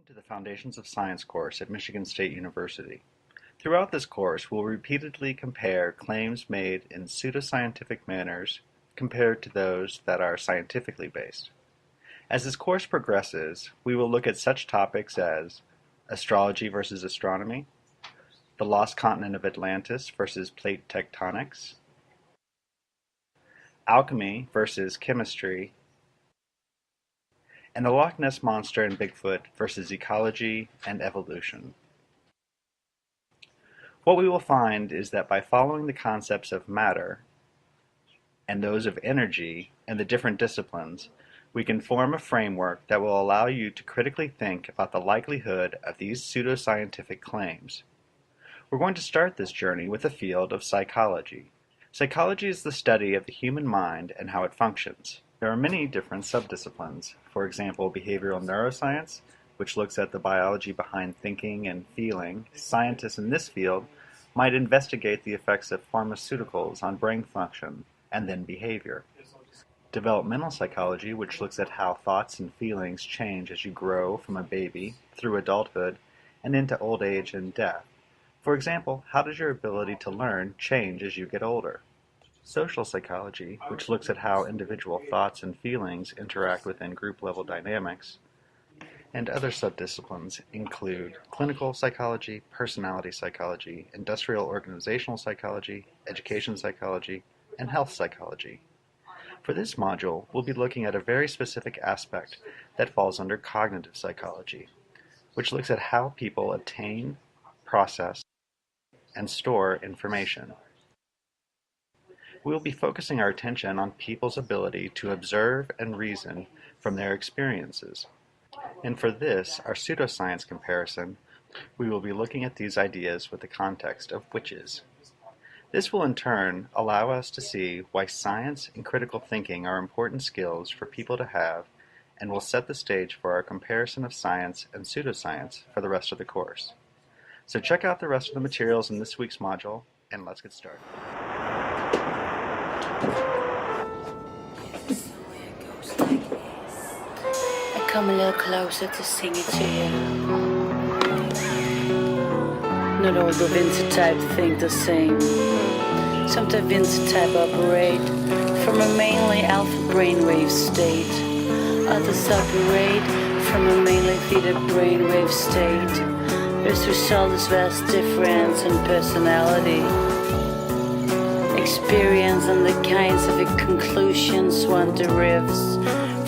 to the Foundations of Science course at Michigan State University. Throughout this course, we'll repeatedly compare claims made in pseudoscientific manners compared to those that are scientifically based. As this course progresses, we will look at such topics as astrology versus astronomy, the lost continent of Atlantis versus plate tectonics, alchemy versus chemistry, and the Loch Ness Monster and Bigfoot versus ecology and evolution. What we will find is that by following the concepts of matter and those of energy and the different disciplines, we can form a framework that will allow you to critically think about the likelihood of these pseudoscientific claims. We're going to start this journey with the field of psychology. Psychology is the study of the human mind and how it functions. There are many different subdisciplines. For example, behavioral neuroscience, which looks at the biology behind thinking and feeling. Scientists in this field might investigate the effects of pharmaceuticals on brain function and then behavior. Developmental psychology, which looks at how thoughts and feelings change as you grow from a baby through adulthood and into old age and death. For example, how does your ability to learn change as you get older? Social psychology, which looks at how individual thoughts and feelings interact within group-level dynamics. And other subdisciplines include clinical psychology, personality psychology, industrial organizational psychology, education psychology, and health psychology. For this module, we'll be looking at a very specific aspect that falls under cognitive psychology, which looks at how people obtain, process, and store information. We will be focusing our attention on people's ability to observe and reason from their experiences. And for this, our pseudoscience comparison, we will be looking at these ideas with the context of witches. This will in turn allow us to see why science and critical thinking are important skills for people to have, and will set the stage for our comparison of science and pseudoscience for the rest of the course. So check out the rest of the materials in this week's module, and let's get started. I come a little closer to sing it to you. Not all the Vinci type think the same. Some the Vinci type operate from a mainly alpha brainwave state. Others operate from a mainly theta brainwave state. This result is vast difference in personality, experience, and the kinds of conclusions one derives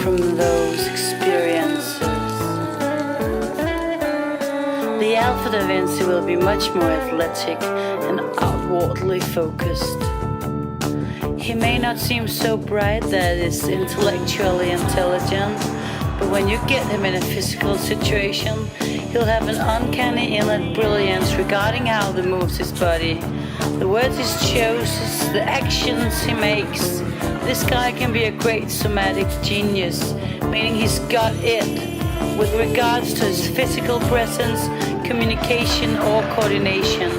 from those experiences. The Alpha Da Vinci will be much more athletic and outwardly focused. He may not seem so bright that is intellectually intelligent, but when you get him in a physical situation, he'll have an uncanny inner brilliance regarding how he moves his body, the words he chooses, the actions he makes. This guy can be a great somatic genius, meaning he's got it with regards to his physical presence, communication, or coordination.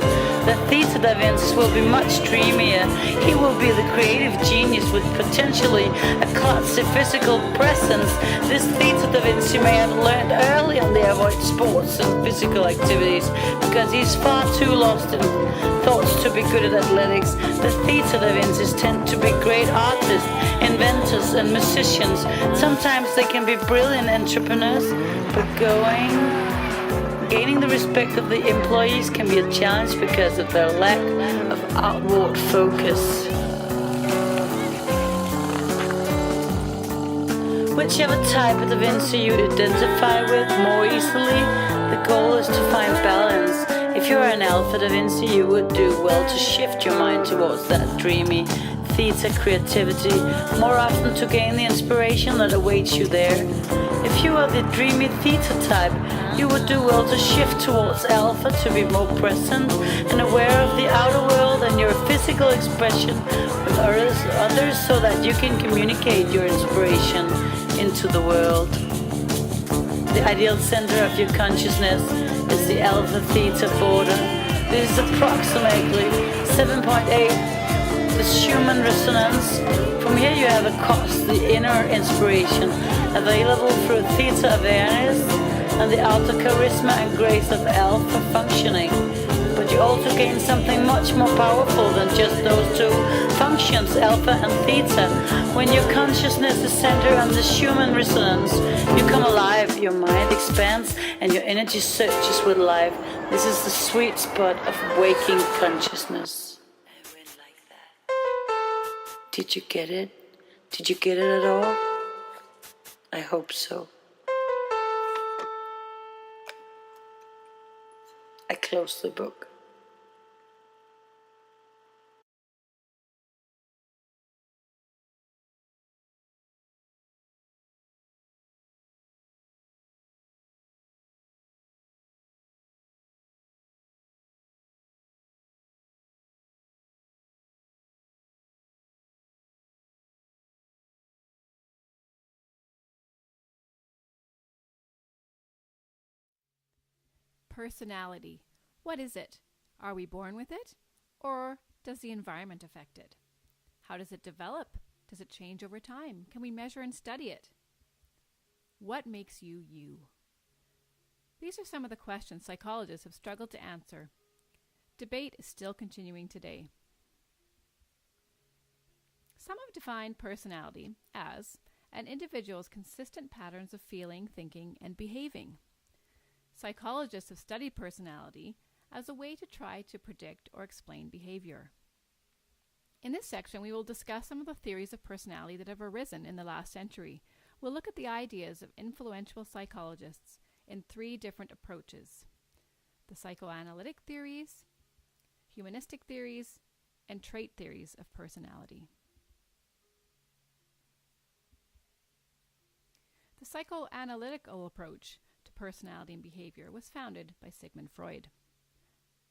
The theta Da Vinci will be much dreamier. He will be the creative genius with potentially a classy physical presence. This theta Da Vinci may have learned early on to avoid sports and physical activities because he's far too lost in thoughts to be good at athletics. The theta Da Vincis tend to be great artists, inventors, and musicians. Sometimes they can be brilliant entrepreneurs, but gaining the respect of the employees can be a challenge because of their lack of outward focus. Whichever type of Da Vinci you identify with more easily, the goal is to find balance. If you're an Alpha Da Vinci, you would do well to shift your mind towards that dreamy theta creativity, more often to gain the inspiration that awaits you there. If you are the dreamy theta type, you would do well to shift towards alpha to be more present and aware of the outer world and your physical expression with others so that you can communicate your inspiration into the world. The ideal center of your consciousness is the alpha theta border. This is approximately 7.8. The Schumann resonance. From here you have the inner inspiration available through theta awareness, and and the outer charisma and grace of alpha functioning. But you also gain something much more powerful than just those two functions, alpha and theta. When your consciousness is centered on this human resonance, you come alive, your mind expands, and your energy surges with life. This is the sweet spot of waking consciousness. I read like that. Did you get it? Did you get it at all? I hope so. I close the book. Personality. What is it? Are we born with it? Or does the environment affect it? How does it develop? Does it change over time? Can we measure and study it? What makes you you? These are some of the questions psychologists have struggled to answer. Debate is still continuing today. Some have defined personality as an individual's consistent patterns of feeling, thinking, and behaving. Psychologists have studied personality as a way to try to predict or explain behavior. In this section, we will discuss some of the theories of personality that have arisen in the last century. We'll look at the ideas of influential psychologists in 3 different approaches: the psychoanalytic theories, humanistic theories, and trait theories of personality. The psychoanalytical approach to personality and behavior was founded by Sigmund Freud.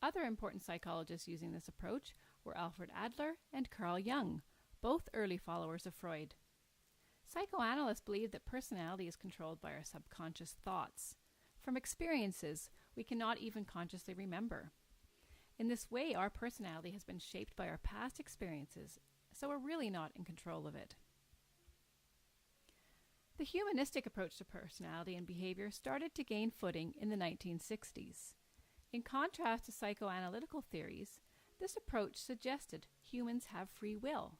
Other important psychologists using this approach were Alfred Adler and Carl Jung, both early followers of Freud. Psychoanalysts believe that personality is controlled by our subconscious thoughts, from experiences we cannot even consciously remember. In this way, our personality has been shaped by our past experiences, so we're really not in control of it. The humanistic approach to personality and behavior started to gain footing in the 1960s. In contrast to psychoanalytical theories, this approach suggested humans have free will.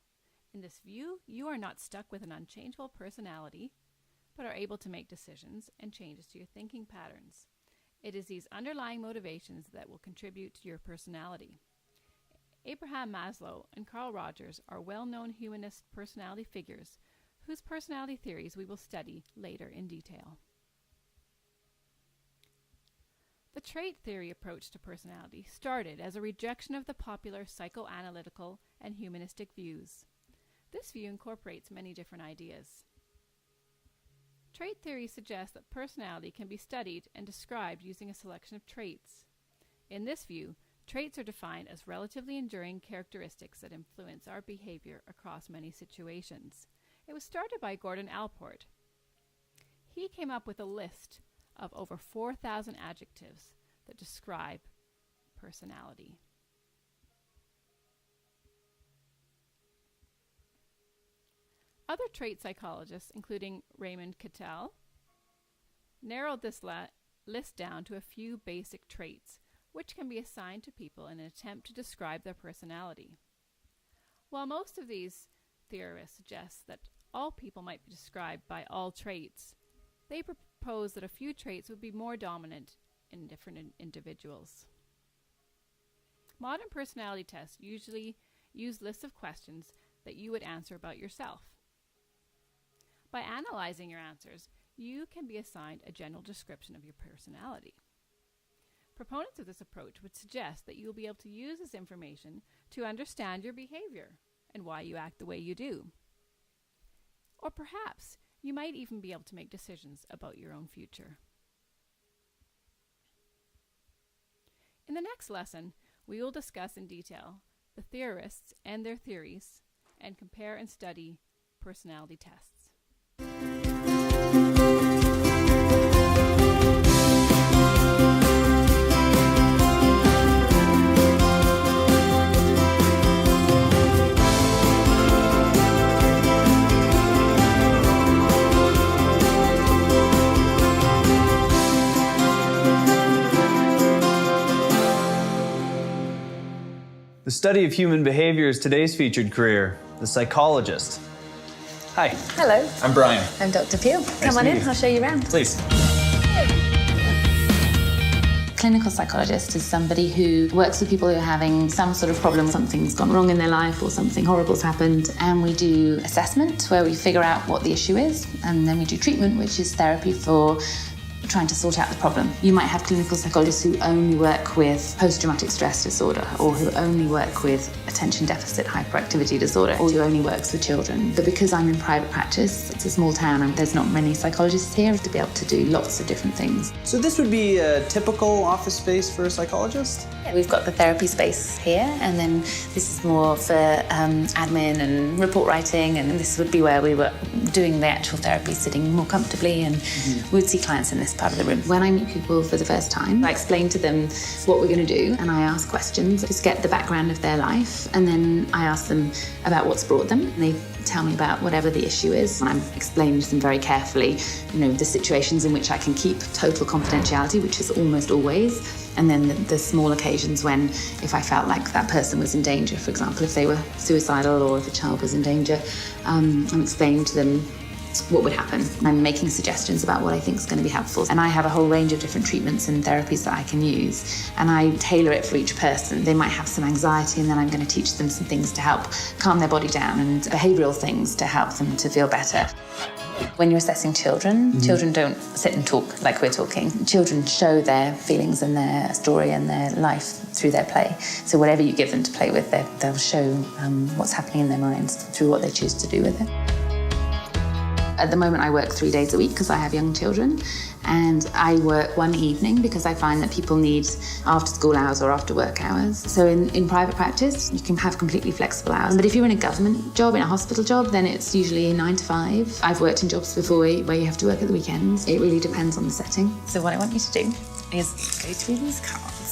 In this view, you are not stuck with an unchangeable personality, but are able to make decisions and changes to your thinking patterns. It is these underlying motivations that will contribute to your personality. Abraham Maslow and Carl Rogers are well-known humanist personality figures whose personality theories we will study later in detail. The trait theory approach to personality started as a rejection of the popular psychoanalytical and humanistic views. This view incorporates many different ideas. Trait theory suggests that personality can be studied and described using a selection of traits. In this view, traits are defined as relatively enduring characteristics that influence our behavior across many situations. It was started by Gordon Allport. He came up with a list of over 4,000 adjectives that describe personality. Other trait psychologists, including Raymond Cattell, narrowed this list down to a few basic traits, which can be assigned to people in an attempt to describe their personality. While most of these theorists suggest that all people might be described by all traits, they propose that a few traits would be more dominant in different individuals. Modern personality tests usually use lists of questions that you would answer about yourself. By analyzing your answers, you can be assigned a general description of your personality. Proponents of this approach would suggest that you will be able to use this information to understand your behavior and why you act the way you do. Or perhaps you might even be able to make decisions about your own future. In the next lesson, we will discuss in detail the theorists and their theories and compare and study personality tests. The study of human behavior is today's featured career, the psychologist. Hi. Hello. I'm Brian. I'm Dr. Peel. Come on in, I'll show you around. Please. Clinical psychologist is somebody who works with people who are having some sort of problem, something's gone wrong in their life or something horrible's happened, and we do assessment where we figure out what the issue is, and then we do treatment, which is therapy for trying to sort out the problem. You might have clinical psychologists who only work with post-traumatic stress disorder, or who only work with attention deficit hyperactivity disorder, or who only works with children. But because I'm in private practice, it's a small town and there's not many psychologists here to be able to do lots of different things. So this would be a typical office space for a psychologist? Yeah, we've got the therapy space here, and then this is more for admin and report writing, and this would be where we were doing the actual therapy, sitting more comfortably, and we'd see clients in this part of the room. When I meet people for the first time, I explain to them what we're going to do, and I ask questions, just get the background of their life, and then I ask them about what's brought them, and they tell me about whatever the issue is, and I'm explaining to them very carefully, the situations in which I can keep total confidentiality, which is almost always, and then the small occasions when, if I felt like that person was in danger, for example, if they were suicidal or if a child was in danger, I'm explaining to them what would happen. I'm making suggestions about what I think is going to be helpful. And I have a whole range of different treatments and therapies that I can use. And I tailor it for each person. They might have some anxiety, and then I'm going to teach them some things to help calm their body down, and behavioural things to help them to feel better. When you're assessing children, children don't sit and talk like we're talking. Children show their feelings and their story and their life through their play. So whatever you give them to play with, they'll show what's happening in their minds through what they choose to do with it. At the moment, I work 3 days a week because I have young children, and I work one evening because I find that people need after school hours or after work hours. So in private practice, you can have completely flexible hours. But if you're in a government job, in a hospital job, then it's usually 9 to 5. I've worked in jobs before where you have to work at the weekends. It really depends on the setting. So what I want you to do is go through these cards.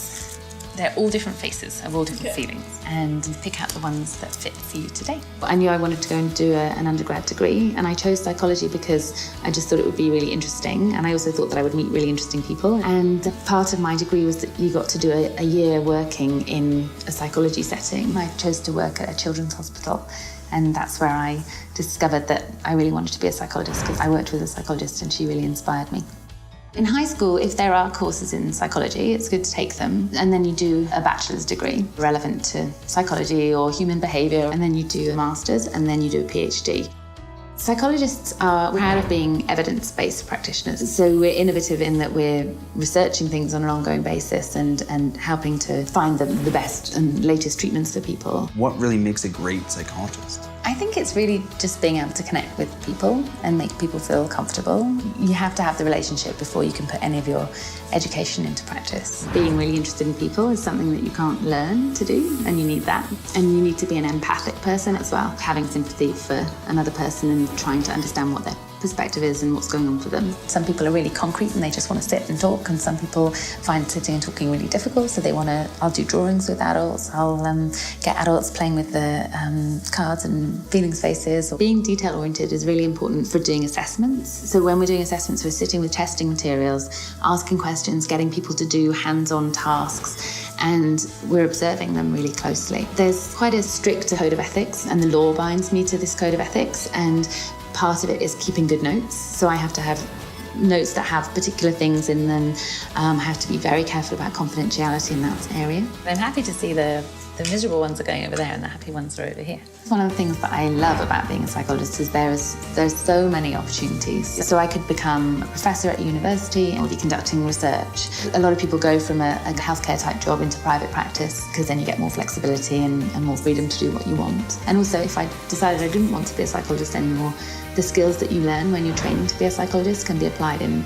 They're all different faces of all different feelings, and pick out the ones that fit for you today. I knew I wanted to go and do an undergrad degree, and I chose psychology because I just thought it would be really interesting, and I also thought that I would meet really interesting people. And part of my degree was that you got to do a year working in a psychology setting. I chose to work at a children's hospital, and that's where I discovered that I really wanted to be a psychologist, because I worked with a psychologist and she really inspired me. In high school, if there are courses in psychology, it's good to take them. And then you do a bachelor's degree relevant to psychology or human behaviour, and then you do a master's, and then you do a PhD. Psychologists are proud of being evidence-based practitioners. So we're innovative in that we're researching things on an ongoing basis and helping to find the best and latest treatments for people. What really makes a great psychologist? I think it's really just being able to connect with people and make people feel comfortable. You have to have the relationship before you can put any of your education into practice. Being really interested in people is something that you can't learn to do, and you need that. And you need to be an empathic person as well, having sympathy for another person and trying to understand what their perspective is and what's going on for them. Some people are really concrete and they just want to sit and talk, and some people find sitting and talking really difficult, so I'll do drawings with adults, I'll get adults playing with the cards and feelings faces. Being detail-oriented is really important for doing assessments. So when we're doing assessments, we're sitting with testing materials, asking questions, getting people to do hands-on tasks, and we're observing them really closely. There's quite a strict code of ethics, and the law binds me to this code of ethics, and part of it is keeping good notes. So I have to have notes that have particular things in them. I have to be very careful about confidentiality in that area. I'm happy to see the miserable ones are going over there and the happy ones are over here. One of the things that I love about being a psychologist is there's so many opportunities. So I could become a professor at university or be conducting research. A lot of people go from a healthcare type job into private practice because then you get more flexibility and more freedom to do what you want. And also, if I decided I didn't want to be a psychologist anymore, the skills that you learn when you're training to be a psychologist can be applied in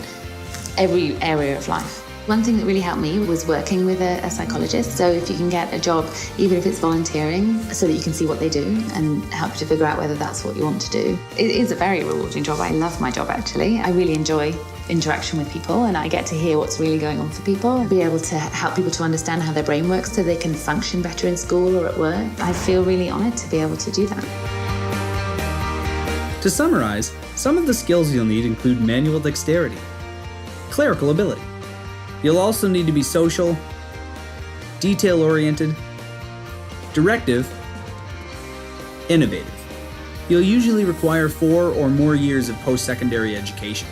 every area of life. One thing that really helped me was working with a psychologist. So if you can get a job, even if it's volunteering, so that you can see what they do and help you to figure out whether that's what you want to do. It is a very rewarding job. I love my job, actually. I really enjoy interaction with people, and I get to hear what's really going on for people, be able to help people to understand how their brain works so they can function better in school or at work. I feel really honoured to be able to do that. To summarize, some of the skills you'll need include manual dexterity, clerical ability. You'll also need to be social, detail-oriented, directive, innovative. You'll usually require 4 or more years of post-secondary education.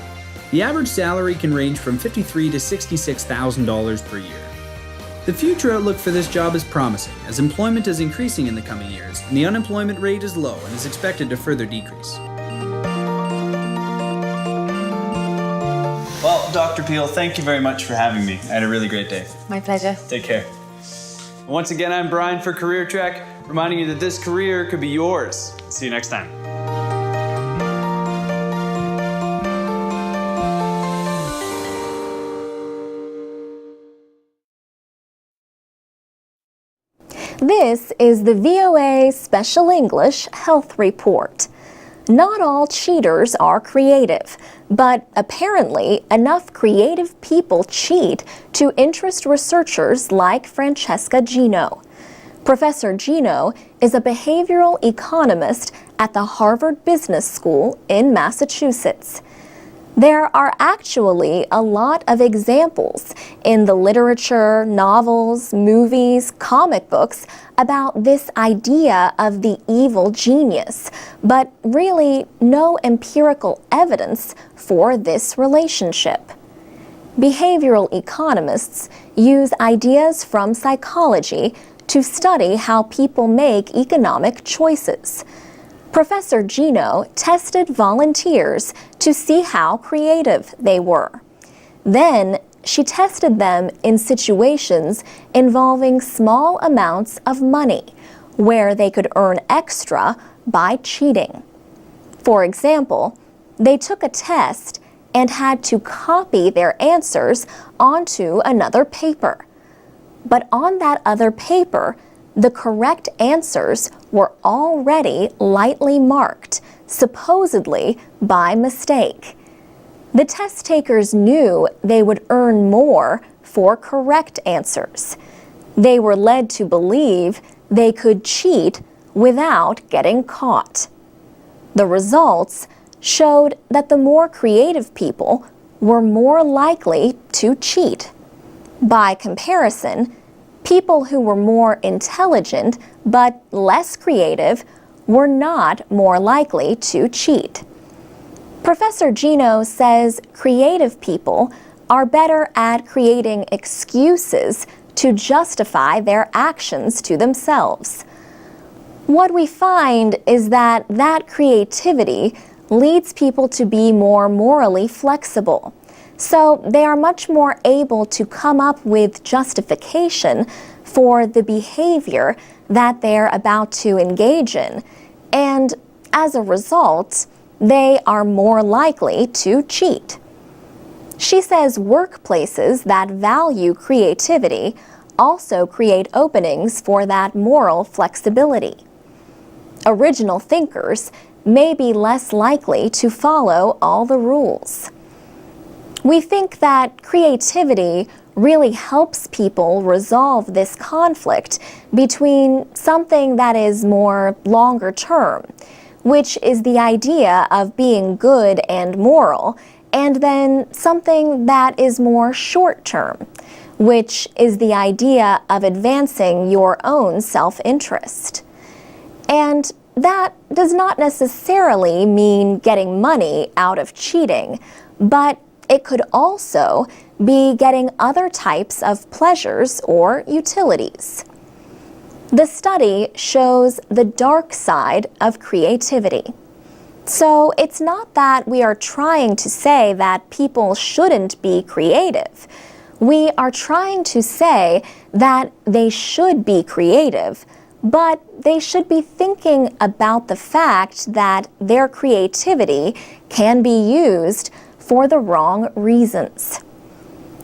The average salary can range from $53,000 to $66,000 per year. The future outlook for this job is promising, as employment is increasing in the coming years, and the unemployment rate is low and is expected to further decrease. Well, Dr. Peel, thank you very much for having me. I had a really great day. My pleasure. Take care. Once again, I'm Brian for Career Trek, reminding you that this career could be yours. See you next time. This is the VOA Special English Health Report. Not all cheaters are creative, but apparently enough creative people cheat to interest researchers like Francesca Gino. Professor Gino is a behavioral economist at the Harvard Business School in Massachusetts. There are actually a lot of examples in the literature, novels, movies, comic books about this idea of the evil genius, but really no empirical evidence for this relationship. Behavioral economists use ideas from psychology to study how people make economic choices. Professor Gino tested volunteers to see how creative they were. Then she tested them in situations involving small amounts of money, where they could earn extra by cheating. For example, they took a test and had to copy their answers onto another paper. But on that other paper, the correct answers were already lightly marked, supposedly by mistake. The test takers knew they would earn more for correct answers. They were led to believe they could cheat without getting caught. The results showed that the more creative people were more likely to cheat. By comparison, people who were more intelligent but less creative were not more likely to cheat. Professor Gino says creative people are better at creating excuses to justify their actions to themselves. What we find is that creativity leads people to be more morally flexible. So they are much more able to come up with justification for the behavior that they're about to engage in. And as a result, they are more likely to cheat. She says workplaces that value creativity also create openings for that moral flexibility. Original thinkers may be less likely to follow all the rules. We think that creativity really helps people resolve this conflict between something that is more longer term, which is the idea of being good and moral, and then something that is more short term, which is the idea of advancing your own self-interest. And that does not necessarily mean getting money out of cheating, but it could also be getting other types of pleasures or utilities. The study shows the dark side of creativity. So it's not that we are trying to say that people shouldn't be creative. We are trying to say that they should be creative, but they should be thinking about the fact that their creativity can be used for the wrong reasons.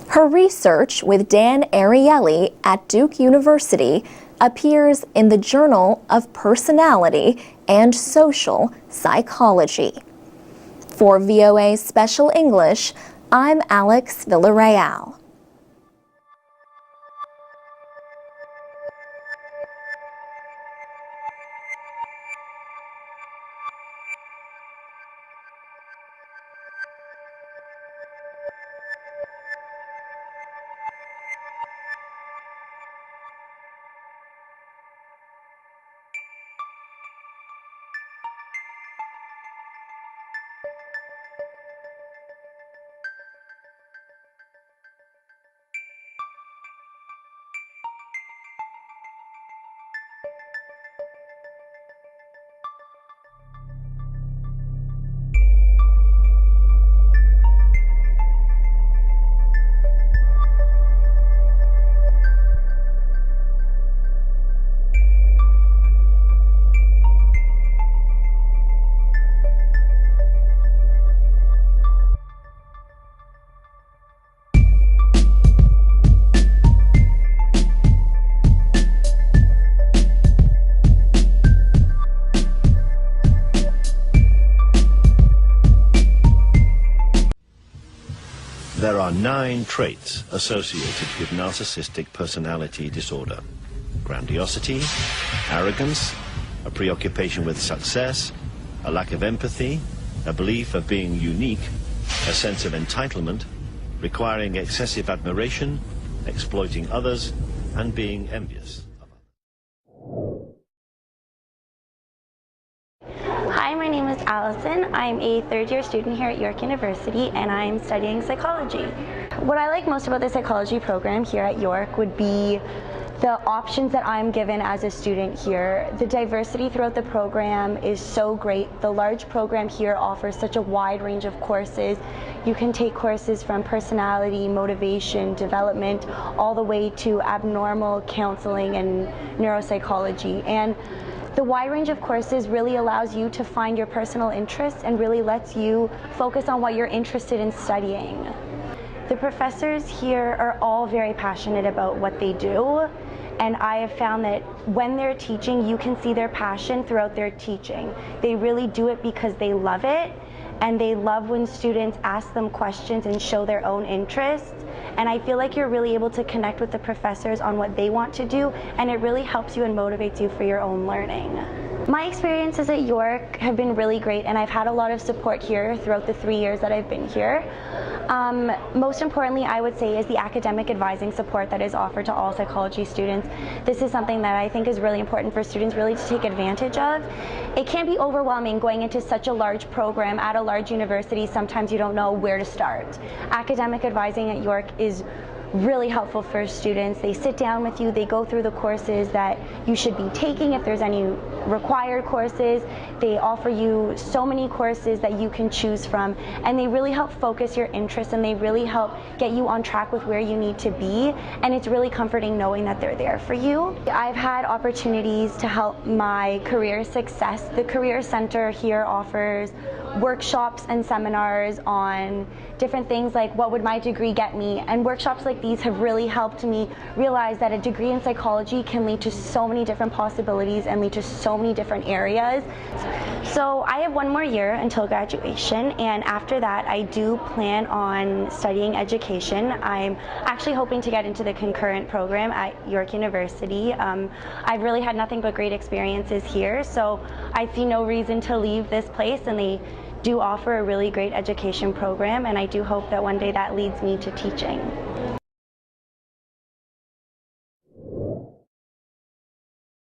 Her research with Dan Ariely at Duke University appears in the Journal of Personality and Social Psychology. For VOA Special English, I'm Alex Villarreal. 9 traits associated with narcissistic personality disorder: grandiosity, arrogance, a preoccupation with success, a lack of empathy, a belief of being unique, a sense of entitlement, requiring excessive admiration, exploiting others, and being envious. Hi, my name is Allison. I'm a third-year student here at York University, and I'm studying psychology. What I like most about the psychology program here at York would be the options that I'm given as a student here. The diversity throughout the program is so great. The large program here offers such a wide range of courses. You can take courses from personality, motivation, development, all the way to abnormal counseling and neuropsychology. And the wide range of courses really allows you to find your personal interests and really lets you focus on what you're interested in studying. The professors here are all very passionate about what they do, and I have found that when they're teaching, you can see their passion throughout their teaching. They really do it because they love it, and they love when students ask them questions and show their own interests. And I feel like you're really able to connect with the professors on what they want to do, and it really helps you and motivates you for your own learning. My experiences at York have been really great, and I've had a lot of support here throughout the 3 years that I've been here. Most importantly, I would say, is the academic advising support that is offered to all psychology students. This is something that I think is really important for students really to take advantage of. It can be overwhelming going into such a large program at a large university. Sometimes you don't know where to start. Academic advising at York is really helpful for students. They sit down with you, they go through the courses that you should be taking, if there's any required courses. They offer you so many courses that you can choose from, and they really help focus your interests, and they really help get you on track with where you need to be, and it's really comforting knowing that they're there for you. I've had opportunities to help my career success. The Career Center here offers workshops and seminars on different things like what would my degree get me, and workshops like these have really helped me realize that a degree in psychology can lead to so many different possibilities and lead to so many different areas. So I have 1 more year until graduation, and after that I do plan on studying education. I'm actually hoping to get into the concurrent program at York University. I've really had nothing but great experiences here, so I see no reason to leave this place, and they do offer a really great education program, and I do hope that one day that leads me to teaching.